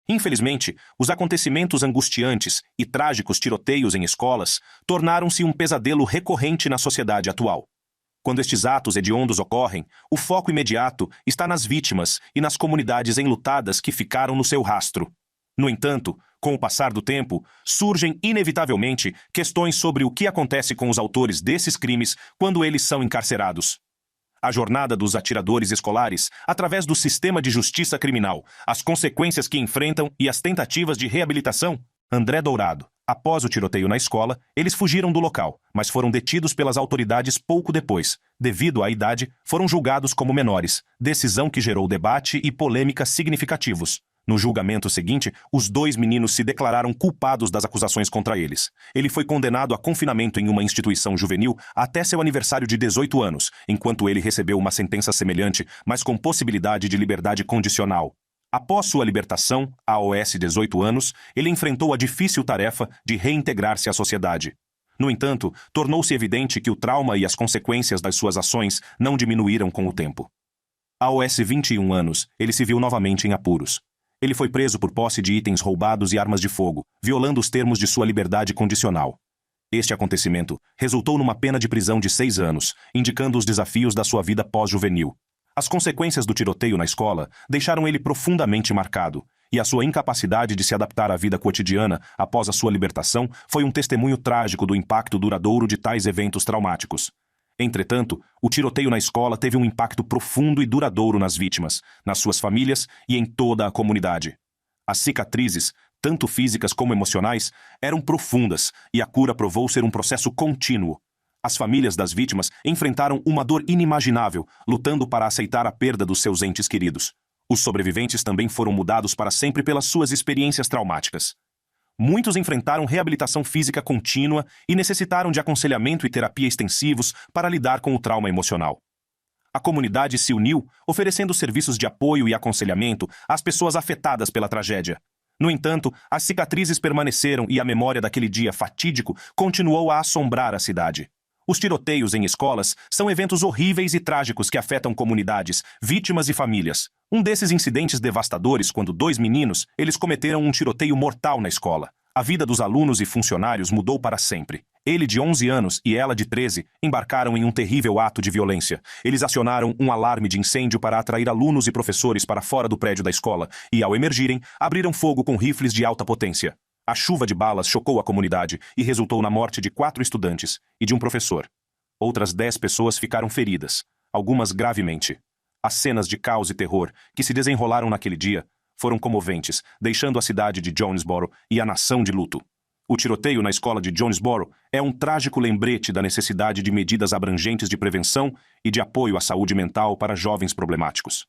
Infelizmente, os acontecimentos angustiantes e trágicos tiroteios em escolas tornaram-se um pesadelo recorrente na sociedade atual. Quando estes atos hediondos ocorrem, o foco imediato está nas vítimas e nas comunidades enlutadas que ficaram no seu rastro. No entanto, com o passar do tempo, surgem inevitavelmente questões sobre o que acontece com os autores desses crimes quando eles são encarcerados. A jornada dos atiradores escolares, através do sistema de justiça criminal, as consequências que enfrentam e as tentativas de reabilitação. André Dourado. Após o tiroteio na escola, eles fugiram do local, mas foram detidos pelas autoridades pouco depois. Devido à idade, foram julgados como menores, decisão que gerou debate e polêmica significativos. No julgamento seguinte, os 2 meninos se declararam culpados das acusações contra eles. Ele foi condenado a confinamento em uma instituição juvenil até seu aniversário de 18 anos, enquanto ele recebeu uma sentença semelhante, mas com possibilidade de liberdade condicional. Após sua libertação, aos 18 anos, ele enfrentou a difícil tarefa de reintegrar-se à sociedade. No entanto, tornou-se evidente que o trauma e as consequências das suas ações não diminuíram com o tempo. Aos 21 anos, ele se viu novamente em apuros. Ele foi preso por posse de itens roubados e armas de fogo, violando os termos de sua liberdade condicional. Este acontecimento resultou numa pena de prisão de 6 anos, indicando os desafios da sua vida pós-juvenil. As consequências do tiroteio na escola deixaram ele profundamente marcado, e a sua incapacidade de se adaptar à vida cotidiana após a sua libertação foi um testemunho trágico do impacto duradouro de tais eventos traumáticos. Entretanto, o tiroteio na escola teve um impacto profundo e duradouro nas vítimas, nas suas famílias e em toda a comunidade. As cicatrizes, tanto físicas como emocionais, eram profundas e a cura provou ser um processo contínuo. As famílias das vítimas enfrentaram uma dor inimaginável, lutando para aceitar a perda dos seus entes queridos. Os sobreviventes também foram mudados para sempre pelas suas experiências traumáticas. Muitos enfrentaram reabilitação física contínua e necessitaram de aconselhamento e terapia extensivos para lidar com o trauma emocional. A comunidade se uniu, oferecendo serviços de apoio e aconselhamento às pessoas afetadas pela tragédia. No entanto, as cicatrizes permaneceram e a memória daquele dia fatídico continuou a assombrar a cidade. Os tiroteios em escolas são eventos horríveis e trágicos que afetam comunidades, vítimas e famílias. Um desses incidentes devastadores quando 2 meninos, eles cometeram um tiroteio mortal na escola. A vida dos alunos e funcionários mudou para sempre. Ele de 11 anos e ela de 13 embarcaram em um terrível ato de violência. Eles acionaram um alarme de incêndio para atrair alunos e professores para fora do prédio da escola e, ao emergirem, abriram fogo com rifles de alta potência. A chuva de balas chocou a comunidade e resultou na morte de 4 estudantes e de um professor. Outras 10 pessoas ficaram feridas, algumas gravemente. As cenas de caos e terror que se desenrolaram naquele dia foram comoventes, deixando a cidade de Jonesboro e a nação de luto. O tiroteio na escola de Jonesboro é um trágico lembrete da necessidade de medidas abrangentes de prevenção e de apoio à saúde mental para jovens problemáticos.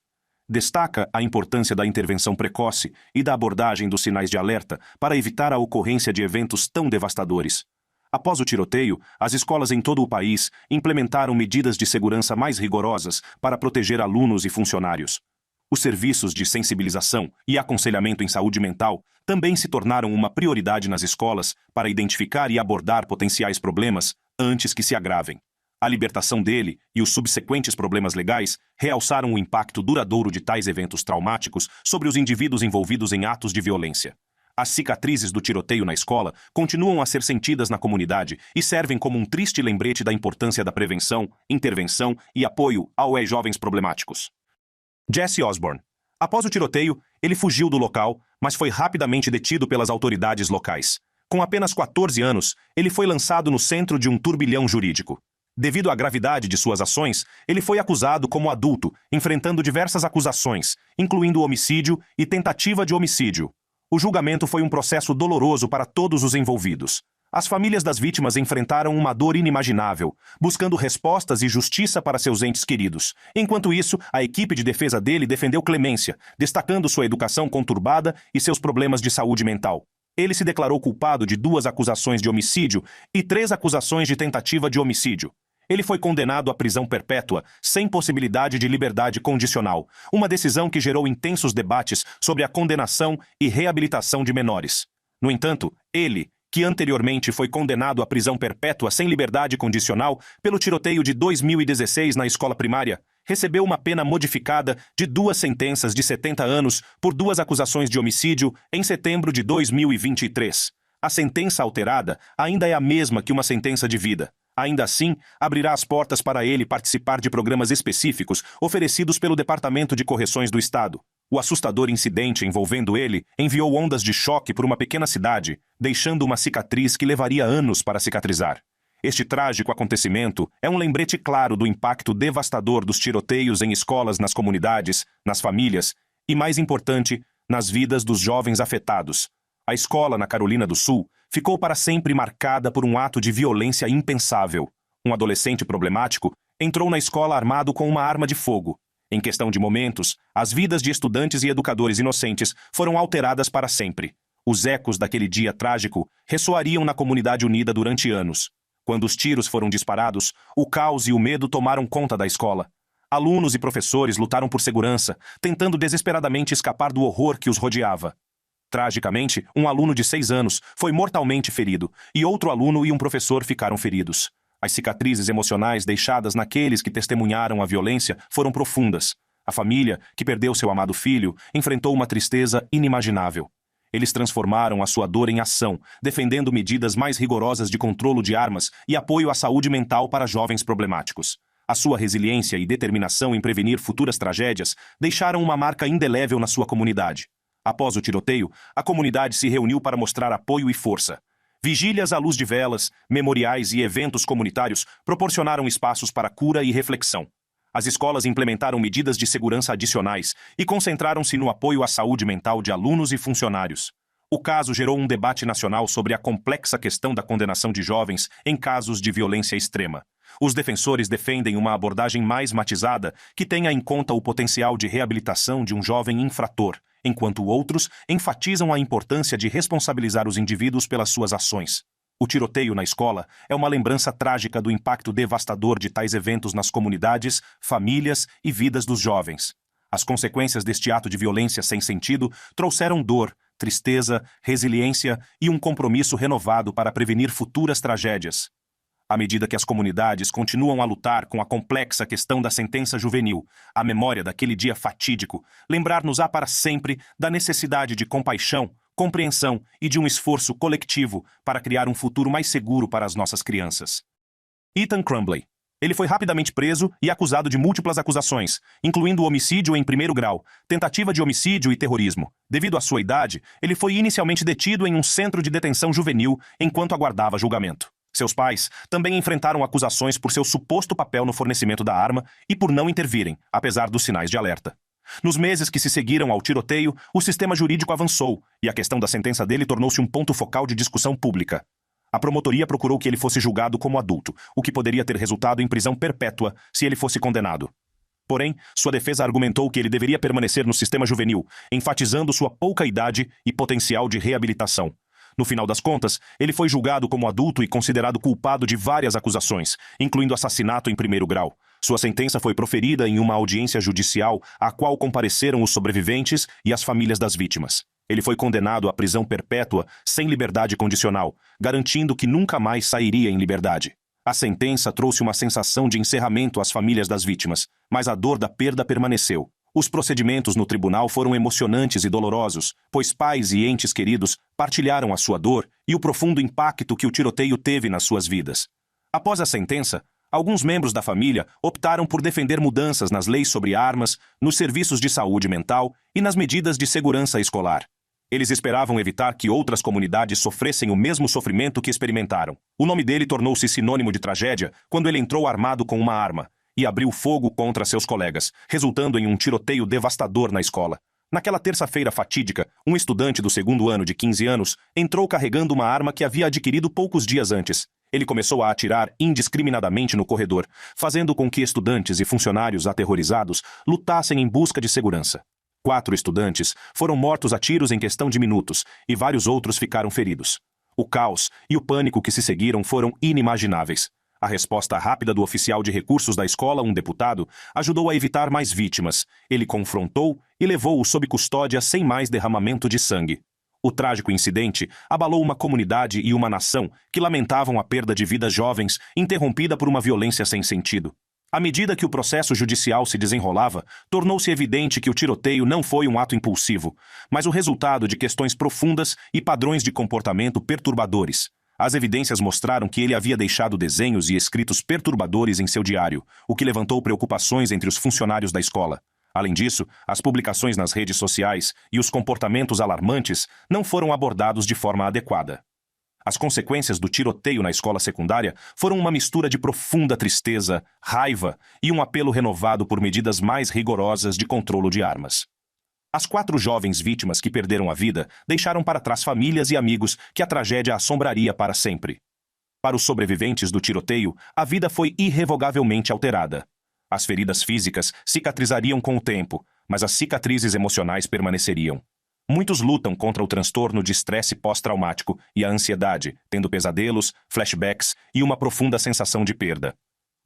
Destaca a importância da intervenção precoce e da abordagem dos sinais de alerta para evitar a ocorrência de eventos tão devastadores. Após o tiroteio, as escolas em todo o país implementaram medidas de segurança mais rigorosas para proteger alunos e funcionários. Os serviços de sensibilização e aconselhamento em saúde mental também se tornaram uma prioridade nas escolas para identificar e abordar potenciais problemas antes que se agravem. A libertação dele e os subsequentes problemas legais realçaram o impacto duradouro de tais eventos traumáticos sobre os indivíduos envolvidos em atos de violência. As cicatrizes do tiroteio na escola continuam a ser sentidas na comunidade e servem como um triste lembrete da importância da prevenção, intervenção e apoio aos jovens problemáticos. Jesse Osborne. Após o tiroteio, ele fugiu do local, mas foi rapidamente detido pelas autoridades locais. Com apenas 14 anos, ele foi lançado no centro de um turbilhão jurídico. Devido à gravidade de suas ações, ele foi acusado como adulto, enfrentando diversas acusações, incluindo homicídio e tentativa de homicídio. O julgamento foi um processo doloroso para todos os envolvidos. As famílias das vítimas enfrentaram uma dor inimaginável, buscando respostas e justiça para seus entes queridos. Enquanto isso, a equipe de defesa dele defendeu clemência, destacando sua educação conturbada e seus problemas de saúde mental. Ele se declarou culpado de 2 acusações de homicídio e 3 acusações de tentativa de homicídio. Ele foi condenado à prisão perpétua, sem possibilidade de liberdade condicional, uma decisão que gerou intensos debates sobre a condenação e reabilitação de menores. No entanto, ele, que anteriormente foi condenado à prisão perpétua sem liberdade condicional pelo tiroteio de 2016 na escola primária, recebeu uma pena modificada de 2 sentenças de 70 anos por 2 acusações de homicídio em setembro de 2023. A sentença alterada ainda é a mesma que uma sentença de vida. Ainda assim, abrirá as portas para ele participar de programas específicos oferecidos pelo Departamento de Correções do Estado. O assustador incidente envolvendo ele enviou ondas de choque por uma pequena cidade, deixando uma cicatriz que levaria anos para cicatrizar. Este trágico acontecimento é um lembrete claro do impacto devastador dos tiroteios em escolas, nas comunidades, nas famílias e, mais importante, nas vidas dos jovens afetados. A escola na Carolina do Sul ficou para sempre marcada por um ato de violência impensável. Um adolescente problemático entrou na escola armado com uma arma de fogo. Em questão de momentos, as vidas de estudantes e educadores inocentes foram alteradas para sempre. Os ecos daquele dia trágico ressoariam na comunidade unida durante anos. Quando os tiros foram disparados, o caos e o medo tomaram conta da escola. Alunos e professores lutaram por segurança, tentando desesperadamente escapar do horror que os rodeava. Tragicamente, um aluno de 6 anos foi mortalmente ferido, e outro aluno e um professor ficaram feridos. As cicatrizes emocionais deixadas naqueles que testemunharam a violência foram profundas. A família, que perdeu seu amado filho, enfrentou uma tristeza inimaginável. Eles transformaram a sua dor em ação, defendendo medidas mais rigorosas de controlo de armas e apoio à saúde mental para jovens problemáticos. A sua resiliência e determinação em prevenir futuras tragédias deixaram uma marca indelével na sua comunidade. Após o tiroteio, a comunidade se reuniu para mostrar apoio e força. Vigílias à luz de velas, memoriais e eventos comunitários proporcionaram espaços para cura e reflexão. As escolas implementaram medidas de segurança adicionais e concentraram-se no apoio à saúde mental de alunos e funcionários. O caso gerou um debate nacional sobre a complexa questão da condenação de jovens em casos de violência extrema. Os defensores defendem uma abordagem mais matizada que tenha em conta o potencial de reabilitação de um jovem infrator, enquanto outros enfatizam a importância de responsabilizar os indivíduos pelas suas ações. O tiroteio na escola é uma lembrança trágica do impacto devastador de tais eventos nas comunidades, famílias e vidas dos jovens. As consequências deste ato de violência sem sentido trouxeram dor, tristeza, resiliência e um compromisso renovado para prevenir futuras tragédias. À medida que as comunidades continuam a lutar com a complexa questão da sentença juvenil, a memória daquele dia fatídico lembrar-nos-á para sempre da necessidade de compaixão, compreensão e de um esforço coletivo para criar um futuro mais seguro para as nossas crianças. Ethan Crumbley. Ele foi rapidamente preso e acusado de múltiplas acusações, incluindo homicídio em primeiro grau, tentativa de homicídio e terrorismo. Devido à sua idade, ele foi inicialmente detido em um centro de detenção juvenil enquanto aguardava julgamento. Seus pais também enfrentaram acusações por seu suposto papel no fornecimento da arma e por não intervirem, apesar dos sinais de alerta. Nos meses que se seguiram ao tiroteio, o sistema jurídico avançou e a questão da sentença dele tornou-se um ponto focal de discussão pública. A promotoria procurou que ele fosse julgado como adulto, o que poderia ter resultado em prisão perpétua se ele fosse condenado. Porém, sua defesa argumentou que ele deveria permanecer no sistema juvenil, enfatizando sua pouca idade e potencial de reabilitação. No final das contas, ele foi julgado como adulto e considerado culpado de várias acusações, incluindo assassinato em primeiro grau. Sua sentença foi proferida em uma audiência judicial à qual compareceram os sobreviventes e as famílias das vítimas. Ele foi condenado à prisão perpétua sem liberdade condicional, garantindo que nunca mais sairia em liberdade. A sentença trouxe uma sensação de encerramento às famílias das vítimas, mas a dor da perda permaneceu. Os procedimentos no tribunal foram emocionantes e dolorosos, pois pais e entes queridos partilharam a sua dor e o profundo impacto que o tiroteio teve nas suas vidas. Após a sentença, alguns membros da família optaram por defender mudanças nas leis sobre armas, nos serviços de saúde mental e nas medidas de segurança escolar. Eles esperavam evitar que outras comunidades sofressem o mesmo sofrimento que experimentaram. O nome dele tornou-se sinônimo de tragédia quando ele entrou armado com uma arma e abriu fogo contra seus colegas, resultando em um tiroteio devastador na escola. Naquela terça-feira fatídica, um estudante do segundo ano de 15 anos entrou carregando uma arma que havia adquirido poucos dias antes. Ele começou a atirar indiscriminadamente no corredor, fazendo com que estudantes e funcionários aterrorizados lutassem em busca de segurança. 4 estudantes foram mortos a tiros em questão de minutos e vários outros ficaram feridos. O caos e o pânico que se seguiram foram inimagináveis. A resposta rápida do oficial de recursos da escola, um deputado, ajudou a evitar mais vítimas. Ele confrontou e levou-o sob custódia sem mais derramamento de sangue. O trágico incidente abalou uma comunidade e uma nação que lamentavam a perda de vidas jovens interrompida por uma violência sem sentido. À medida que o processo judicial se desenrolava, tornou-se evidente que o tiroteio não foi um ato impulsivo, mas o resultado de questões profundas e padrões de comportamento perturbadores. As evidências mostraram que ele havia deixado desenhos e escritos perturbadores em seu diário, o que levantou preocupações entre os funcionários da escola. Além disso, as publicações nas redes sociais e os comportamentos alarmantes não foram abordados de forma adequada. As consequências do tiroteio na escola secundária foram uma mistura de profunda tristeza, raiva e um apelo renovado por medidas mais rigorosas de controlo de armas. As 4 jovens vítimas que perderam a vida deixaram para trás famílias e amigos que a tragédia assombraria para sempre. Para os sobreviventes do tiroteio, a vida foi irrevogavelmente alterada. As feridas físicas cicatrizariam com o tempo, mas as cicatrizes emocionais permaneceriam. Muitos lutam contra o transtorno de estresse pós-traumático e a ansiedade, tendo pesadelos, flashbacks e uma profunda sensação de perda.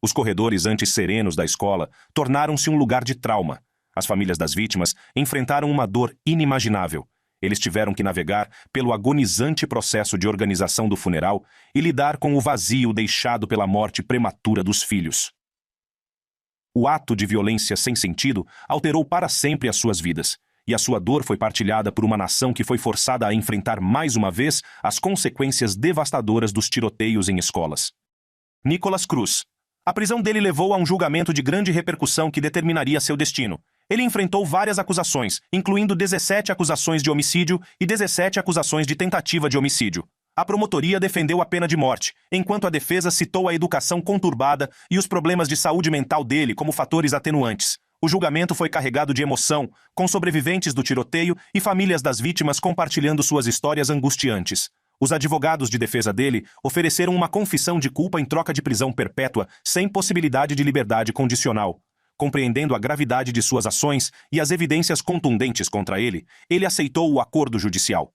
Os corredores antes serenos da escola tornaram-se um lugar de trauma. As famílias das vítimas enfrentaram uma dor inimaginável. Eles tiveram que navegar pelo agonizante processo de organização do funeral e lidar com o vazio deixado pela morte prematura dos filhos. O ato de violência sem sentido alterou para sempre as suas vidas. E a sua dor foi partilhada por uma nação que foi forçada a enfrentar mais uma vez as consequências devastadoras dos tiroteios em escolas. Nicholas Cruz. A prisão dele levou a um julgamento de grande repercussão que determinaria seu destino. Ele enfrentou várias acusações, incluindo 17 acusações de homicídio e 17 acusações de tentativa de homicídio. A promotoria defendeu a pena de morte, enquanto a defesa citou a educação conturbada e os problemas de saúde mental dele como fatores atenuantes. O julgamento foi carregado de emoção, com sobreviventes do tiroteio e famílias das vítimas compartilhando suas histórias angustiantes. Os advogados de defesa dele ofereceram uma confissão de culpa em troca de prisão perpétua, sem possibilidade de liberdade condicional. Compreendendo a gravidade de suas ações e as evidências contundentes contra ele, ele aceitou o acordo judicial.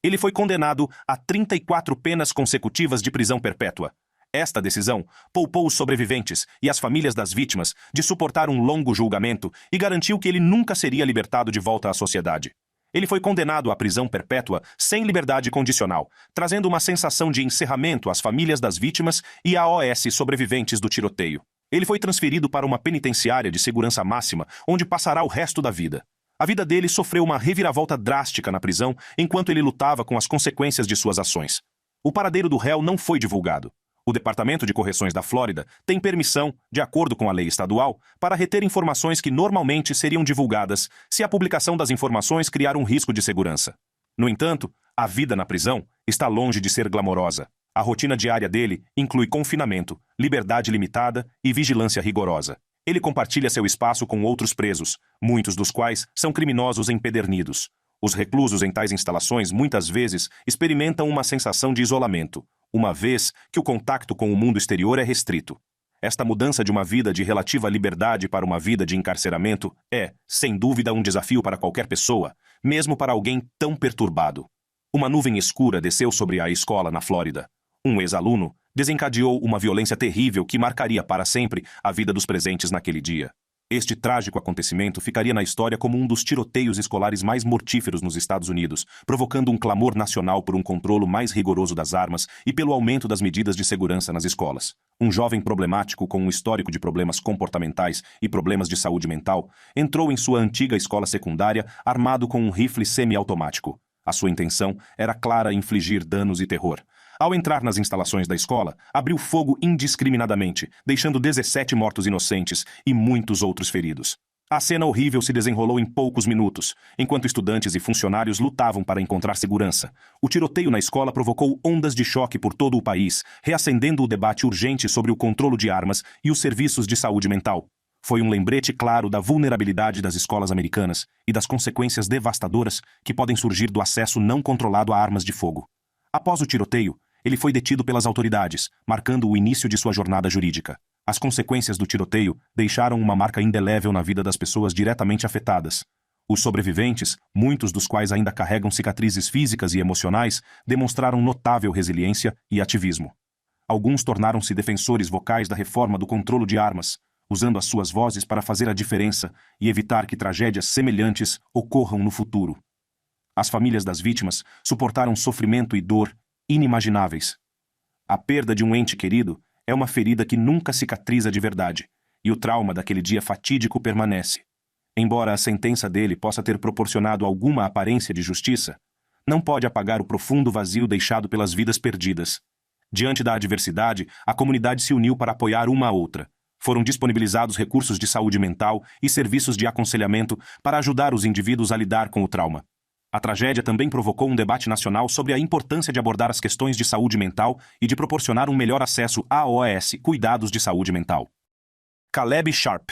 Ele foi condenado a 34 penas consecutivas de prisão perpétua. Esta decisão poupou os sobreviventes e as famílias das vítimas de suportar um longo julgamento e garantiu que ele nunca seria libertado de volta à sociedade. Ele foi condenado à prisão perpétua sem liberdade condicional, trazendo uma sensação de encerramento às famílias das vítimas e à OS sobreviventes do tiroteio. Ele foi transferido para uma penitenciária de segurança máxima, onde passará o resto da vida. A vida dele sofreu uma reviravolta drástica na prisão enquanto ele lutava com as consequências de suas ações. O paradeiro do réu não foi divulgado. O Departamento de Correções da Flórida tem permissão, de acordo com a lei estadual, para reter informações que normalmente seriam divulgadas se a publicação das informações criar um risco de segurança. No entanto, a vida na prisão está longe de ser glamourosa. A rotina diária dele inclui confinamento, liberdade limitada e vigilância rigorosa. Ele compartilha seu espaço com outros presos, muitos dos quais são criminosos empedernidos. Os reclusos em tais instalações muitas vezes experimentam uma sensação de isolamento, uma vez que o contato com o mundo exterior é restrito. Esta mudança de uma vida de relativa liberdade para uma vida de encarceramento é, sem dúvida, um desafio para qualquer pessoa, mesmo para alguém tão perturbado. Uma nuvem escura desceu sobre a escola na Flórida. Um ex-aluno desencadeou uma violência terrível que marcaria para sempre a vida dos presentes naquele dia. Este trágico acontecimento ficaria na história como um dos tiroteios escolares mais mortíferos nos Estados Unidos, provocando um clamor nacional por um controle mais rigoroso das armas e pelo aumento das medidas de segurança nas escolas. Um jovem problemático com um histórico de problemas comportamentais e problemas de saúde mental entrou em sua antiga escola secundária armado com um rifle semiautomático. A sua intenção era clara: infligir danos e terror. Ao entrar nas instalações da escola, abriu fogo indiscriminadamente, deixando 17 mortos inocentes e muitos outros feridos. A cena horrível se desenrolou em poucos minutos, enquanto estudantes e funcionários lutavam para encontrar segurança. O tiroteio na escola provocou ondas de choque por todo o país, reacendendo o debate urgente sobre o controle de armas e os serviços de saúde mental. Foi um lembrete claro da vulnerabilidade das escolas americanas e das consequências devastadoras que podem surgir do acesso não controlado a armas de fogo. Após o tiroteio, ele foi detido pelas autoridades, marcando o início de sua jornada jurídica. As consequências do tiroteio deixaram uma marca indelével na vida das pessoas diretamente afetadas. Os sobreviventes, muitos dos quais ainda carregam cicatrizes físicas e emocionais, demonstraram notável resiliência e ativismo. Alguns tornaram-se defensores vocais da reforma do controle de armas, usando as suas vozes para fazer a diferença e evitar que tragédias semelhantes ocorram no futuro. As famílias das vítimas suportaram sofrimento e dor inimagináveis. A perda de um ente querido é uma ferida que nunca cicatriza de verdade, e o trauma daquele dia fatídico permanece. Embora a sentença dele possa ter proporcionado alguma aparência de justiça, não pode apagar o profundo vazio deixado pelas vidas perdidas. Diante da adversidade, a comunidade se uniu para apoiar uma a outra. Foram disponibilizados recursos de saúde mental e serviços de aconselhamento para ajudar os indivíduos a lidar com o trauma. A tragédia também provocou um debate nacional sobre a importância de abordar as questões de saúde mental e de proporcionar um melhor acesso a cuidados de saúde mental. Caleb Sharp.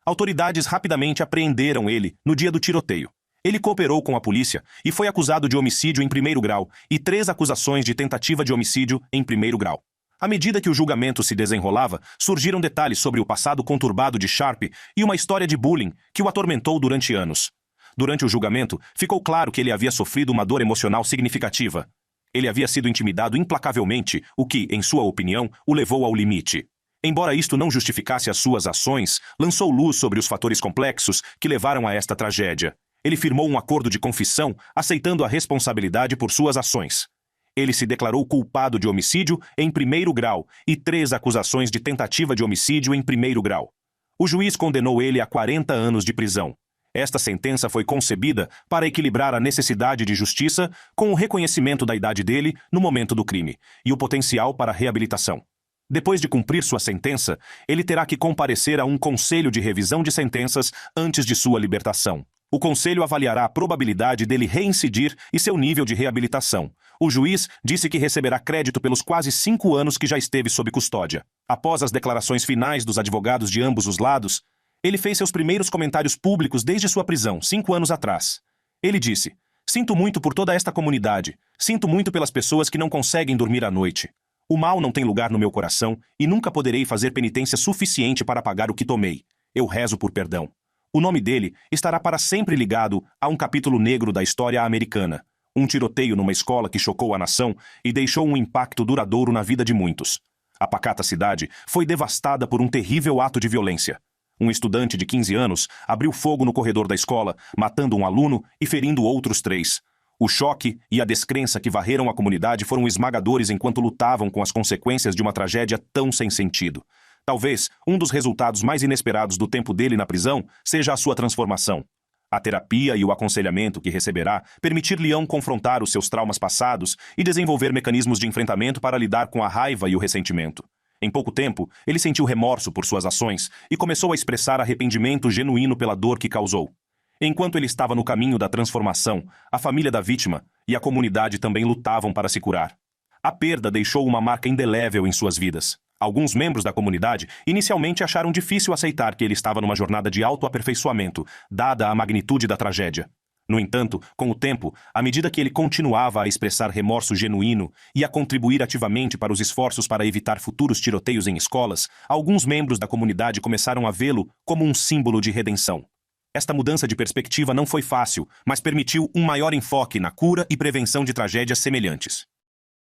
Autoridades rapidamente apreenderam ele no dia do tiroteio. Ele cooperou com a polícia e foi acusado de homicídio em primeiro grau e 3 acusações de tentativa de homicídio em primeiro grau. À medida que o julgamento se desenrolava, surgiram detalhes sobre o passado conturbado de Sharp e uma história de bullying que o atormentou durante anos. Durante o julgamento, ficou claro que ele havia sofrido uma dor emocional significativa. Ele havia sido intimidado implacavelmente, o que, em sua opinião, o levou ao limite. Embora isto não justificasse as suas ações, lançou luz sobre os fatores complexos que levaram a esta tragédia. Ele firmou um acordo de confissão, aceitando a responsabilidade por suas ações. Ele se declarou culpado de homicídio em primeiro grau e 3 acusações de tentativa de homicídio em primeiro grau. O juiz condenou ele a 40 anos de prisão. Esta sentença foi concebida para equilibrar a necessidade de justiça com o reconhecimento da idade dele no momento do crime e o potencial para reabilitação. Depois de cumprir sua sentença, ele terá que comparecer a um conselho de revisão de sentenças antes de sua libertação. O conselho avaliará a probabilidade dele reincidir e seu nível de reabilitação. O juiz disse que receberá crédito pelos quase 5 anos que já esteve sob custódia. Após as declarações finais dos advogados de ambos os lados, ele fez seus primeiros comentários públicos desde sua prisão, 5 anos atrás. Ele disse: "Sinto muito por toda esta comunidade. Sinto muito pelas pessoas que não conseguem dormir à noite. O mal não tem lugar no meu coração e nunca poderei fazer penitência suficiente para pagar o que tomei. Eu rezo por perdão." O nome dele estará para sempre ligado a um capítulo negro da história americana. Um tiroteio numa escola que chocou a nação e deixou um impacto duradouro na vida de muitos. A pacata cidade foi devastada por um terrível ato de violência. Um estudante de 15 anos abriu fogo no corredor da escola, matando um aluno e ferindo outros 3. O choque e a descrença que varreram a comunidade foram esmagadores enquanto lutavam com as consequências de uma tragédia tão sem sentido. Talvez um dos resultados mais inesperados do tempo dele na prisão seja a sua transformação. A terapia e o aconselhamento que receberá permitir-lhe-ão confrontar os seus traumas passados e desenvolver mecanismos de enfrentamento para lidar com a raiva e o ressentimento. Em pouco tempo, ele sentiu remorso por suas ações e começou a expressar arrependimento genuíno pela dor que causou. Enquanto ele estava no caminho da transformação, a família da vítima e a comunidade também lutavam para se curar. A perda deixou uma marca indelével em suas vidas. Alguns membros da comunidade inicialmente acharam difícil aceitar que ele estava numa jornada de autoaperfeiçoamento, dada a magnitude da tragédia. No entanto, com o tempo, à medida que ele continuava a expressar remorso genuíno e a contribuir ativamente para os esforços para evitar futuros tiroteios em escolas, alguns membros da comunidade começaram a vê-lo como um símbolo de redenção. Esta mudança de perspectiva não foi fácil, mas permitiu um maior enfoque na cura e prevenção de tragédias semelhantes.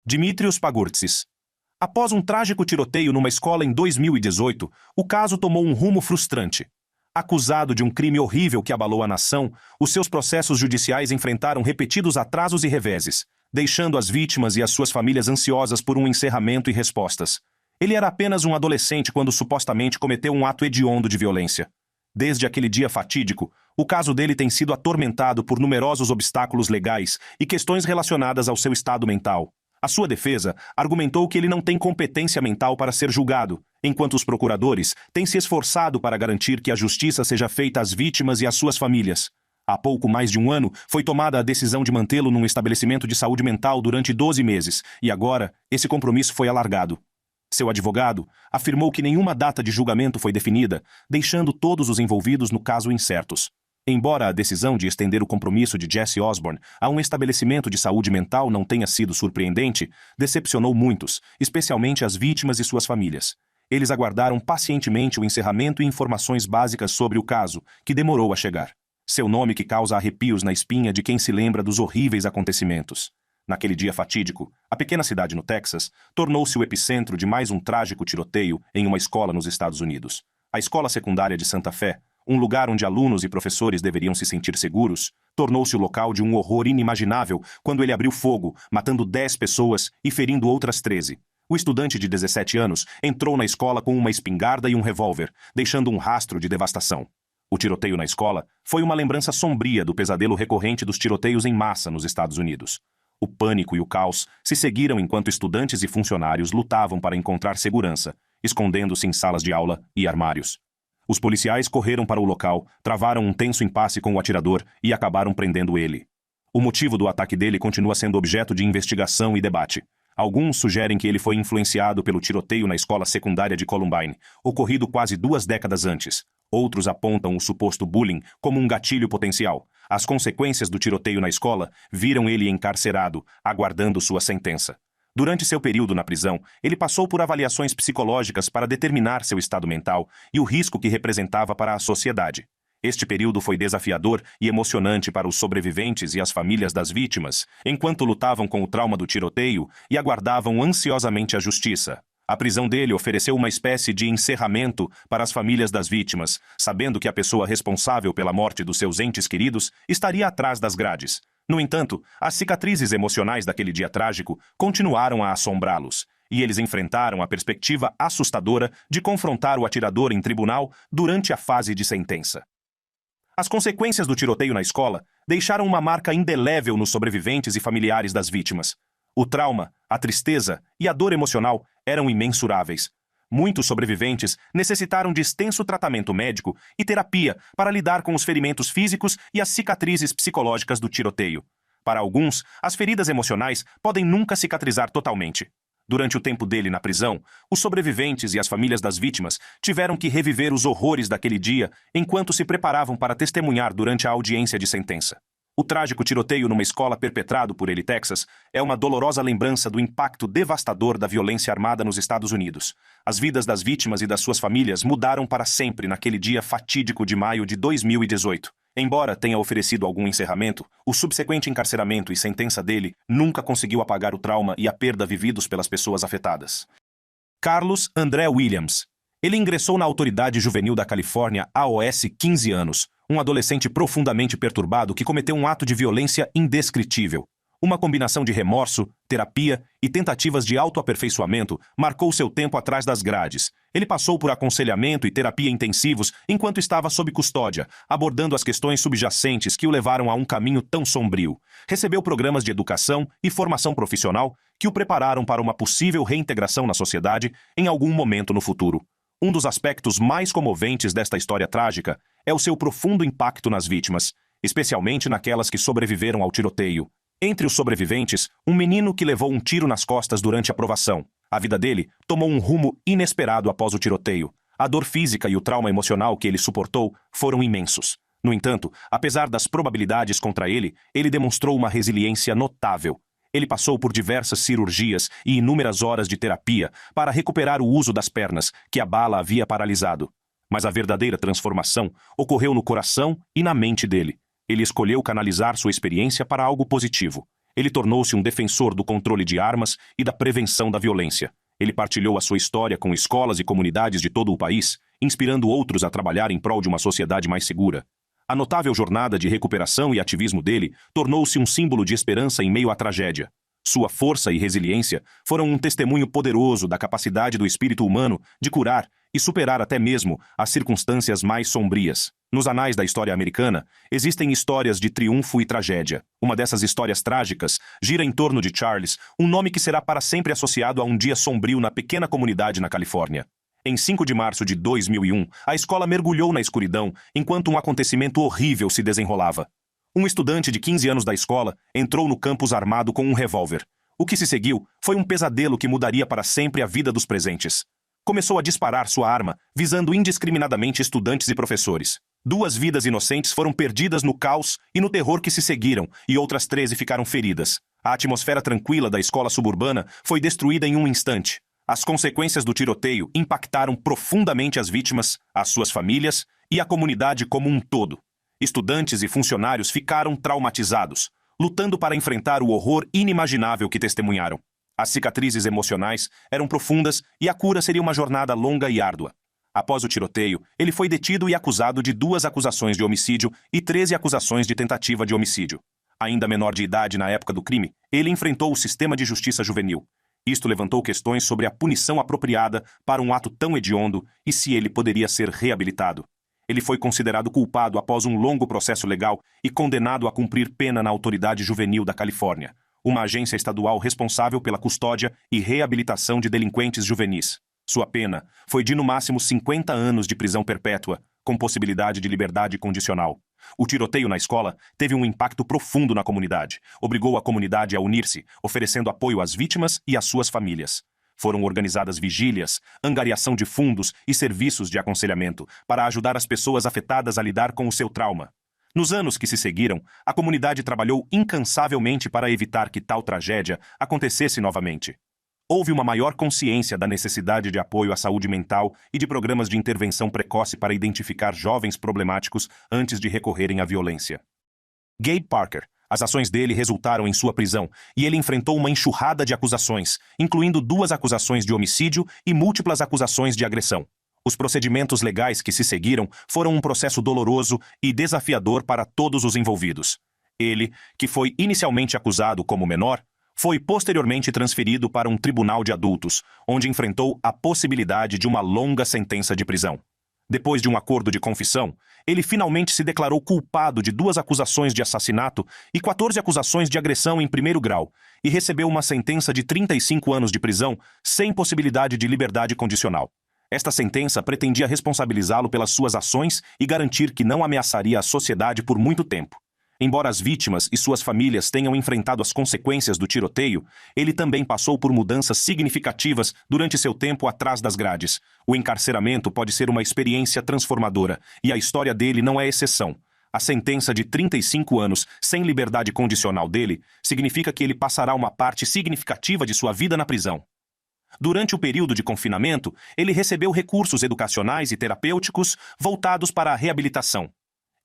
Dimitrios Pagurtsis. Após um trágico tiroteio numa escola em 2018, o caso tomou um rumo frustrante. Acusado de um crime horrível que abalou a nação, os seus processos judiciais enfrentaram repetidos atrasos e reveses, deixando as vítimas e as suas famílias ansiosas por um encerramento e respostas. Ele era apenas um adolescente quando supostamente cometeu um ato hediondo de violência. Desde aquele dia fatídico, o caso dele tem sido atormentado por numerosos obstáculos legais e questões relacionadas ao seu estado mental. A sua defesa argumentou que ele não tem competência mental para ser julgado, enquanto os procuradores têm se esforçado para garantir que a justiça seja feita às vítimas e às suas famílias. Há pouco mais de um ano, foi tomada a decisão de mantê-lo num estabelecimento de saúde mental durante 12 meses, e agora esse compromisso foi alargado. Seu advogado afirmou que nenhuma data de julgamento foi definida, deixando todos os envolvidos no caso incertos. Embora a decisão de estender o compromisso de Jesse Osborne a um estabelecimento de saúde mental não tenha sido surpreendente, decepcionou muitos, especialmente as vítimas e suas famílias. Eles aguardaram pacientemente o encerramento e informações básicas sobre o caso, que demorou a chegar. Seu nome que causa arrepios na espinha de quem se lembra dos horríveis acontecimentos. Naquele dia fatídico, a pequena cidade no Texas tornou-se o epicentro de mais um trágico tiroteio em uma escola nos Estados Unidos. A escola secundária de Santa Fé, um lugar onde alunos e professores deveriam se sentir seguros, tornou-se o local de um horror inimaginável quando ele abriu fogo, matando 10 pessoas e ferindo outras 13. O estudante de 17 anos entrou na escola com uma espingarda e um revólver, deixando um rastro de devastação. O tiroteio na escola foi uma lembrança sombria do pesadelo recorrente dos tiroteios em massa nos Estados Unidos. O pânico e o caos se seguiram enquanto estudantes e funcionários lutavam para encontrar segurança, escondendo-se em salas de aula e armários. Os policiais correram para o local, travaram um tenso impasse com o atirador e acabaram prendendo ele. O motivo do ataque dele continua sendo objeto de investigação e debate. Alguns sugerem que ele foi influenciado pelo tiroteio na escola secundária de Columbine, ocorrido quase 2 décadas antes. Outros apontam o suposto bullying como um gatilho potencial. As consequências do tiroteio na escola viram ele encarcerado, aguardando sua sentença. Durante seu período na prisão, ele passou por avaliações psicológicas para determinar seu estado mental e o risco que representava para a sociedade. Este período foi desafiador e emocionante para os sobreviventes e as famílias das vítimas, enquanto lutavam com o trauma do tiroteio e aguardavam ansiosamente a justiça. A prisão dele ofereceu uma espécie de encerramento para as famílias das vítimas, sabendo que a pessoa responsável pela morte dos seus entes queridos estaria atrás das grades. No entanto, as cicatrizes emocionais daquele dia trágico continuaram a assombrá-los, e eles enfrentaram a perspectiva assustadora de confrontar o atirador em tribunal durante a fase de sentença. As consequências do tiroteio na escola deixaram uma marca indelével nos sobreviventes e familiares das vítimas. O trauma, a tristeza e a dor emocional eram imensuráveis. Muitos sobreviventes necessitaram de extenso tratamento médico e terapia para lidar com os ferimentos físicos e as cicatrizes psicológicas do tiroteio. Para alguns, as feridas emocionais podem nunca cicatrizar totalmente. Durante o tempo dele na prisão, os sobreviventes e as famílias das vítimas tiveram que reviver os horrores daquele dia enquanto se preparavam para testemunhar durante a audiência de sentença. O trágico tiroteio numa escola perpetrado por ele, Texas, é uma dolorosa lembrança do impacto devastador da violência armada nos Estados Unidos. As vidas das vítimas e das suas famílias mudaram para sempre naquele dia fatídico de maio de 2018. Embora tenha oferecido algum encerramento, o subsequente encarceramento e sentença dele nunca conseguiu apagar o trauma e a perda vividos pelas pessoas afetadas. Carlos André Williams. Ele ingressou na Autoridade Juvenil da Califórnia aos 15 anos, um adolescente profundamente perturbado que cometeu um ato de violência indescritível. Uma combinação de remorso, terapia e tentativas de autoaperfeiçoamento marcou seu tempo atrás das grades. Ele passou por aconselhamento e terapia intensivos enquanto estava sob custódia, abordando as questões subjacentes que o levaram a um caminho tão sombrio. Recebeu programas de educação e formação profissional que o prepararam para uma possível reintegração na sociedade em algum momento no futuro. Um dos aspectos mais comoventes desta história trágica é o seu profundo impacto nas vítimas, especialmente naquelas que sobreviveram ao tiroteio. Entre os sobreviventes, um menino que levou um tiro nas costas durante a provação. A vida dele tomou um rumo inesperado após o tiroteio. A dor física e o trauma emocional que ele suportou foram imensos. No entanto, apesar das probabilidades contra ele, ele demonstrou uma resiliência notável. Ele passou por diversas cirurgias e inúmeras horas de terapia para recuperar o uso das pernas, que a bala havia paralisado. Mas a verdadeira transformação ocorreu no coração e na mente dele. Ele escolheu canalizar sua experiência para algo positivo. Ele tornou-se um defensor do controle de armas e da prevenção da violência. Ele partilhou a sua história com escolas e comunidades de todo o país, inspirando outros a trabalhar em prol de uma sociedade mais segura. A notável jornada de recuperação e ativismo dele tornou-se um símbolo de esperança em meio à tragédia. Sua força e resiliência foram um testemunho poderoso da capacidade do espírito humano de curar e superar até mesmo as circunstâncias mais sombrias. Nos anais da história americana, existem histórias de triunfo e tragédia. Uma dessas histórias trágicas gira em torno de Charles, um nome que será para sempre associado a um dia sombrio na pequena comunidade na Califórnia. Em 5 de março de 2001, a escola mergulhou na escuridão enquanto um acontecimento horrível se desenrolava. Um estudante de 15 anos da escola entrou no campus armado com um revólver. O que se seguiu foi um pesadelo que mudaria para sempre a vida dos presentes. Começou a disparar sua arma, visando indiscriminadamente estudantes e professores. 2 vidas inocentes foram perdidas no caos e no terror que se seguiram, e outras 13 ficaram feridas. A atmosfera tranquila da escola suburbana foi destruída em um instante. As consequências do tiroteio impactaram profundamente as vítimas, as suas famílias e a comunidade como um todo. Estudantes e funcionários ficaram traumatizados, lutando para enfrentar o horror inimaginável que testemunharam. As cicatrizes emocionais eram profundas e a cura seria uma jornada longa e árdua. Após o tiroteio, ele foi detido e acusado de 2 acusações de homicídio e 13 acusações de tentativa de homicídio. Ainda menor de idade na época do crime, ele enfrentou o sistema de justiça juvenil. Isto levantou questões sobre a punição apropriada para um ato tão hediondo e se ele poderia ser reabilitado. Ele foi considerado culpado após um longo processo legal e condenado a cumprir pena na Autoridade Juvenil da Califórnia, uma agência estadual responsável pela custódia e reabilitação de delinquentes juvenis. Sua pena foi de no máximo 50 anos de prisão perpétua, com possibilidade de liberdade condicional. O tiroteio na escola teve um impacto profundo na comunidade, obrigou a comunidade a unir-se, oferecendo apoio às vítimas e às suas famílias. Foram organizadas vigílias, angariação de fundos e serviços de aconselhamento para ajudar as pessoas afetadas a lidar com o seu trauma. Nos anos que se seguiram, a comunidade trabalhou incansavelmente para evitar que tal tragédia acontecesse novamente. Houve uma maior consciência da necessidade de apoio à saúde mental e de programas de intervenção precoce para identificar jovens problemáticos antes de recorrerem à violência. Gabe Parker. As ações dele resultaram em sua prisão e ele enfrentou uma enxurrada de acusações, incluindo 2 acusações de homicídio e múltiplas acusações de agressão. Os procedimentos legais que se seguiram foram um processo doloroso e desafiador para todos os envolvidos. Ele, que foi inicialmente acusado como menor, foi posteriormente transferido para um tribunal de adultos, onde enfrentou a possibilidade de uma longa sentença de prisão. Depois de um acordo de confissão, ele finalmente se declarou culpado de 2 acusações de assassinato e 14 acusações de agressão em primeiro grau, e recebeu uma sentença de 35 anos de prisão, sem possibilidade de liberdade condicional. Esta sentença pretendia responsabilizá-lo pelas suas ações e garantir que não ameaçaria a sociedade por muito tempo. Embora as vítimas e suas famílias tenham enfrentado as consequências do tiroteio, ele também passou por mudanças significativas durante seu tempo atrás das grades. O encarceramento pode ser uma experiência transformadora, e a história dele não é exceção. A sentença de 35 anos sem liberdade condicional dele significa que ele passará uma parte significativa de sua vida na prisão. Durante o período de confinamento, ele recebeu recursos educacionais e terapêuticos voltados para a reabilitação.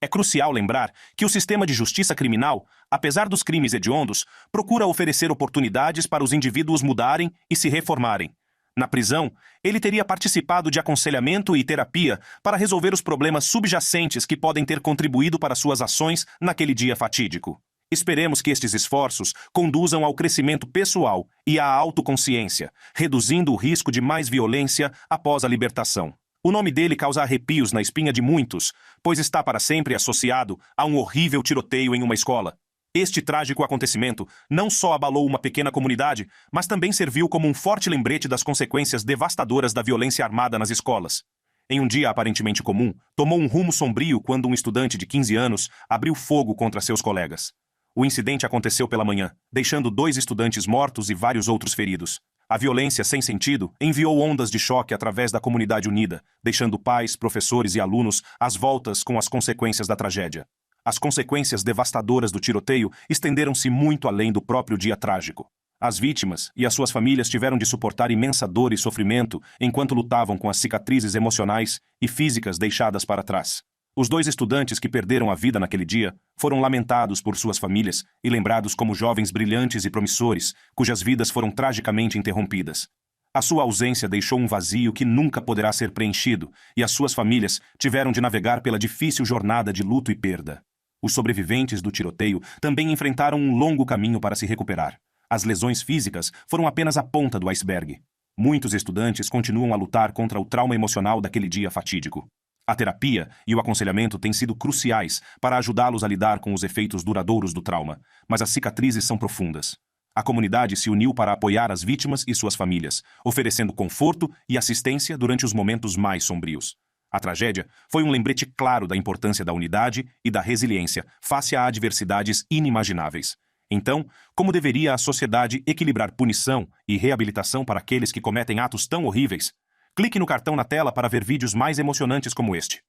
É crucial lembrar que o sistema de justiça criminal, apesar dos crimes hediondos, procura oferecer oportunidades para os indivíduos mudarem e se reformarem. Na prisão, ele teria participado de aconselhamento e terapia para resolver os problemas subjacentes que podem ter contribuído para suas ações naquele dia fatídico. Esperemos que estes esforços conduzam ao crescimento pessoal e à autoconsciência, reduzindo o risco de mais violência após a libertação. O nome dele causa arrepios na espinha de muitos, pois está para sempre associado a um horrível tiroteio em uma escola. Este trágico acontecimento não só abalou uma pequena comunidade, mas também serviu como um forte lembrete das consequências devastadoras da violência armada nas escolas. Em um dia aparentemente comum, tomou um rumo sombrio quando um estudante de 15 anos abriu fogo contra seus colegas. O incidente aconteceu pela manhã, deixando 2 estudantes mortos e vários outros feridos. A violência sem sentido enviou ondas de choque através da comunidade unida, deixando pais, professores e alunos às voltas com as consequências da tragédia. As consequências devastadoras do tiroteio estenderam-se muito além do próprio dia trágico. As vítimas e as suas famílias tiveram de suportar imensa dor e sofrimento enquanto lutavam com as cicatrizes emocionais e físicas deixadas para trás. Os 2 estudantes que perderam a vida naquele dia foram lamentados por suas famílias e lembrados como jovens brilhantes e promissores, cujas vidas foram tragicamente interrompidas. A sua ausência deixou um vazio que nunca poderá ser preenchido, e as suas famílias tiveram de navegar pela difícil jornada de luto e perda. Os sobreviventes do tiroteio também enfrentaram um longo caminho para se recuperar. As lesões físicas foram apenas a ponta do iceberg. Muitos estudantes continuam a lutar contra o trauma emocional daquele dia fatídico. A terapia e o aconselhamento têm sido cruciais para ajudá-los a lidar com os efeitos duradouros do trauma, mas as cicatrizes são profundas. A comunidade se uniu para apoiar as vítimas e suas famílias, oferecendo conforto e assistência durante os momentos mais sombrios. A tragédia foi um lembrete claro da importância da unidade e da resiliência face a adversidades inimagináveis. Então, como deveria a sociedade equilibrar punição e reabilitação para aqueles que cometem atos tão horríveis? Clique no cartão na tela para ver vídeos mais emocionantes como este.